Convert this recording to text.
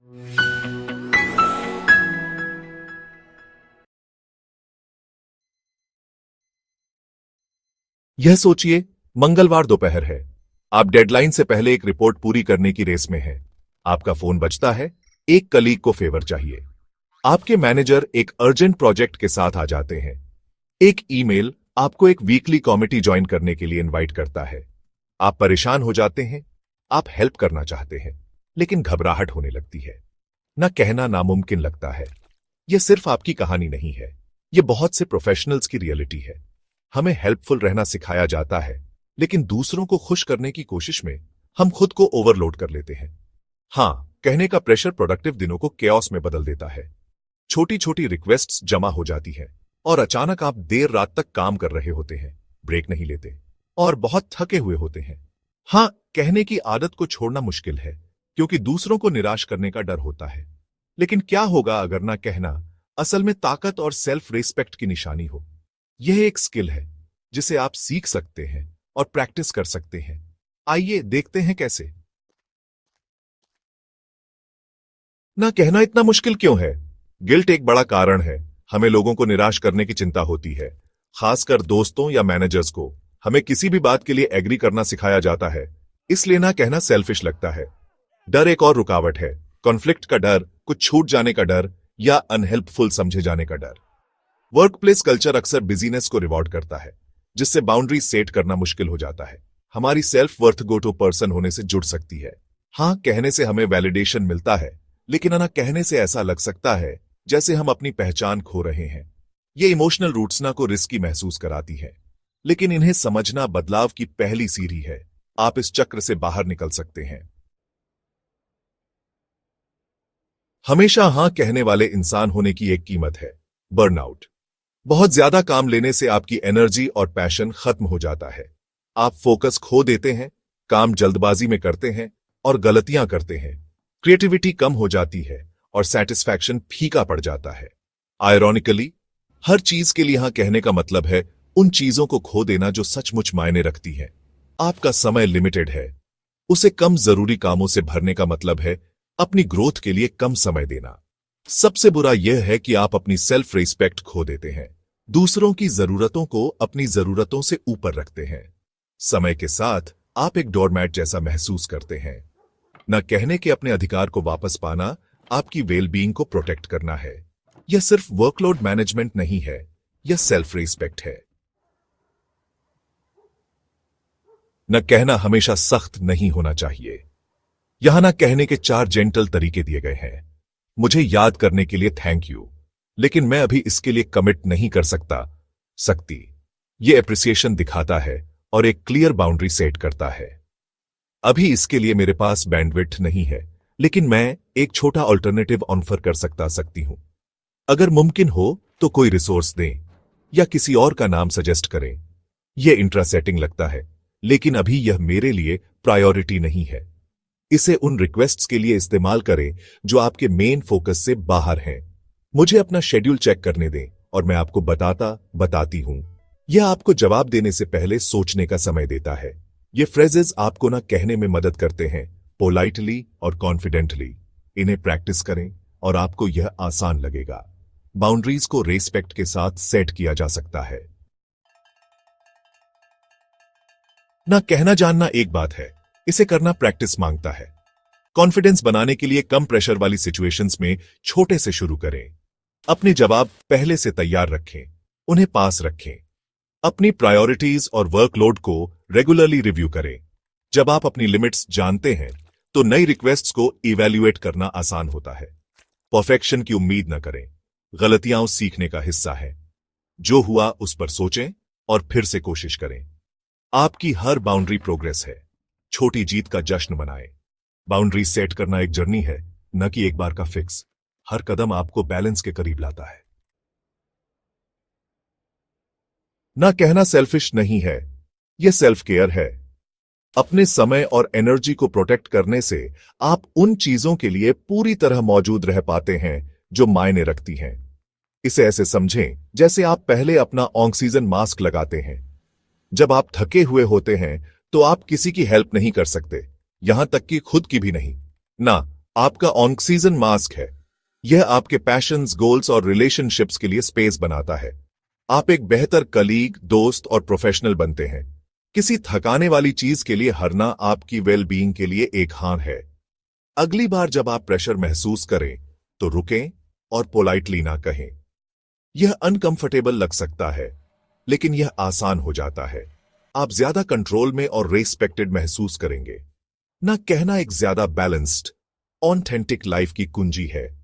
यह सोचिए, मंगलवार दोपहर है। आप डेडलाइन से पहले एक रिपोर्ट पूरी करने की रेस में हैं। आपका फोन बजता है। एक कलीग को फेवर चाहिए। आपके मैनेजर एक अर्जेंट प्रोजेक्ट के साथ आ जाते हैं। एक ईमेल आपको एक वीकली कॉमिटी ज्वाइन करने के लिए इनवाइट करता है। आप परेशान हो जाते हैं। आप हेल्प करना चाहते हैं, लेकिन घबराहट होने लगती है। न कहना नामुमकिन लगता है। यह सिर्फ आपकी कहानी नहीं है, यह बहुत से प्रोफेशनल्स की रियलिटी है। हमें हेल्पफुल रहना सिखाया जाता है, लेकिन दूसरों को खुश करने की कोशिश में हम खुद को ओवरलोड कर लेते हैं। हां, कहने का प्रेशर प्रोडक्टिव दिनों को केओस में बदल देता है। छोटी छोटी रिक्वेस्ट्स जमा हो जाती हैं और अचानक आप देर रात तक काम कर रहे होते हैं, ब्रेक नहीं लेते और बहुत थके हुए होते हैं। हां, कहने की आदत को छोड़ना मुश्किल है, क्योंकि दूसरों को निराश करने का डर होता है। लेकिन क्या होगा अगर ना कहना असल में ताकत और सेल्फ रिस्पेक्ट की निशानी हो? यह एक स्किल है जिसे आप सीख सकते हैं और प्रैक्टिस कर सकते हैं। आइए देखते हैं कैसे। ना कहना इतना मुश्किल क्यों है? गिल्ट एक बड़ा कारण है। हमें लोगों को निराश करने की चिंता होती है, खासकर दोस्तों या मैनेजर्स को। हमें किसी भी बात के लिए एग्री करना सिखाया जाता है, इसलिए ना कहना सेल्फिश लगता है। डर एक और रुकावट है। कॉन्फ्लिक्ट का डर, कुछ छूट जाने का डर या अनहेल्पफुल समझे जाने का डर। वर्कप्लेस कल्चर अक्सर बिजीनेस को रिवॉर्ड करता है, जिससे बाउंड्री सेट करना मुश्किल हो जाता है। हमारी self worth go to person होने से जुड़ सकती है। हां, कहने से हमें वैलिडेशन मिलता है, लेकिन ना कहने से ऐसा लग सकता है जैसे हम अपनी पहचान खो रहे हैं। ये इमोशनल रूट्स ना को रिस्की महसूस कराती है, लेकिन इन्हें समझना बदलाव की पहली सीढ़ी है। आप इस चक्र से बाहर निकल सकते हैं। हमेशा हां कहने वाले इंसान होने की एक कीमत है, बर्नआउट। बहुत ज्यादा काम लेने से आपकी एनर्जी और पैशन खत्म हो जाता है। आप फोकस खो देते हैं, काम जल्दबाजी में करते हैं और गलतियां करते हैं। क्रिएटिविटी कम हो जाती है और सैटिस्फैक्शन फीका पड़ जाता है। आयरॉनिकली, हर चीज के लिए हां कहने का मतलब है उन चीजों को खो देना जो सचमुच मायने रखती हैं। आपका समय लिमिटेड है, उसे कम जरूरी कामों से भरने का मतलब है अपनी ग्रोथ के लिए कम समय देना। सबसे बुरा यह है कि आप अपनी सेल्फ रिस्पेक्ट खो देते हैं, दूसरों की जरूरतों को अपनी जरूरतों से ऊपर रखते हैं। समय के साथ आप एक डोरमैट जैसा महसूस करते हैं। न कहने के अपने अधिकार को वापस पाना आपकी वेलबींग को प्रोटेक्ट करना है। यह सिर्फ वर्कलोड मैनेजमेंट नहीं है, यह सेल्फ रिस्पेक्ट है। न कहना हमेशा सख्त नहीं होना चाहिए। यहां न कहने के 4 जेंटल तरीके दिए गए हैं। मुझे याद करने के लिए थैंक यू, लेकिन मैं अभी इसके लिए कमिट नहीं कर सकती। यह एप्रिसिएशन दिखाता है और एक क्लियर बाउंड्री सेट करता है। अभी इसके लिए मेरे पास बैंडविड्थ नहीं है, लेकिन मैं एक छोटा ऑल्टरनेटिव ऑफर कर सकती हूं। अगर मुमकिन हो तो कोई रिसोर्स दें या किसी और का नाम सजेस्ट करें। यह इंट्रासेटिंग लगता है, लेकिन अभी यह मेरे लिए प्रायोरिटी नहीं है। इसे उन रिक्वेस्ट्स के लिए इस्तेमाल करें जो आपके मेन फोकस से बाहर हैं। मुझे अपना शेड्यूल चेक करने दें और मैं आपको बताती हूं। यह आपको जवाब देने से पहले सोचने का समय देता है। ये फ्रेजेस आपको ना कहने में मदद करते हैं, पोलाइटली और कॉन्फिडेंटली। इन्हें प्रैक्टिस करें और आपको यह आसान लगेगा। बाउंड्रीज को रेस्पेक्ट के साथ सेट किया जा सकता है। ना कहना जानना एक बात है, इसे करना प्रैक्टिस मांगता है। कॉन्फिडेंस बनाने के लिए कम प्रेशर वाली सिचुएशंस में छोटे से शुरू करें। अपने जवाब पहले से तैयार रखें, उन्हें पास रखें। अपनी प्रायोरिटीज और वर्कलोड को रेगुलरली रिव्यू करें। जब आप अपनी लिमिट्स जानते हैं तो नई रिक्वेस्ट्स को इवैल्यूएट करना आसान होता है। परफेक्शन की उम्मीद न करें, गलतियां सीखने का हिस्सा है। जो हुआ उस पर सोचें और फिर से कोशिश करें। आपकी हर बाउंड्री प्रोग्रेस है। छोटी जीत का जश्न मनाएं। बाउंड्री सेट करना एक जर्नी है, न कि एक बार का फिक्स। हर कदम आपको बैलेंस के करीब लाता है। ना कहना सेल्फिश नहीं है, यह सेल्फ केयर है। अपने समय और एनर्जी को प्रोटेक्ट करने से आप उन चीजों के लिए पूरी तरह मौजूद रह पाते हैं जो मायने रखती हैं। इसे ऐसे समझें जैसे आप पहले अपना ऑक्सीजन मास्क लगाते हैं। जब आप थके हुए होते हैं तो आप किसी की हेल्प नहीं कर सकते, यहां तक कि खुद की भी नहीं। ना, आपका ऑक्सीजन मास्क है। यह आपके पैशंस, गोल्स और रिलेशनशिप्स के लिए स्पेस बनाता है। आप एक बेहतर कलीग, दोस्त और प्रोफेशनल बनते हैं। किसी थकाने वाली चीज के लिए हारना आपकी वेल बीइंग के लिए एक हार है। अगली बार जब आप प्रेशर महसूस करें तो रुकें और पोलाइटली ना कहें। यह अनकंफर्टेबल लग सकता है, लेकिन यह आसान हो जाता है। आप ज्यादा कंट्रोल में और रेस्पेक्टेड महसूस करेंगे। ना कहना एक ज्यादा बैलेंस्ड, ऑथेंटिक लाइफ की कुंजी है।